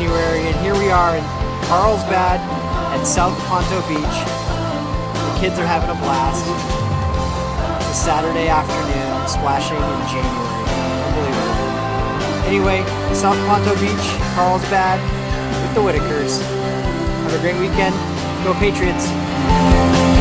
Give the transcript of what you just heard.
January, and here we are in Carlsbad at South Ponto Beach. The kids are having a blast. It's a Saturday afternoon, splashing in January. Unbelievable. Anyway, South Ponto Beach, Carlsbad, with the Whitakers. Have a great weekend. Go Patriots!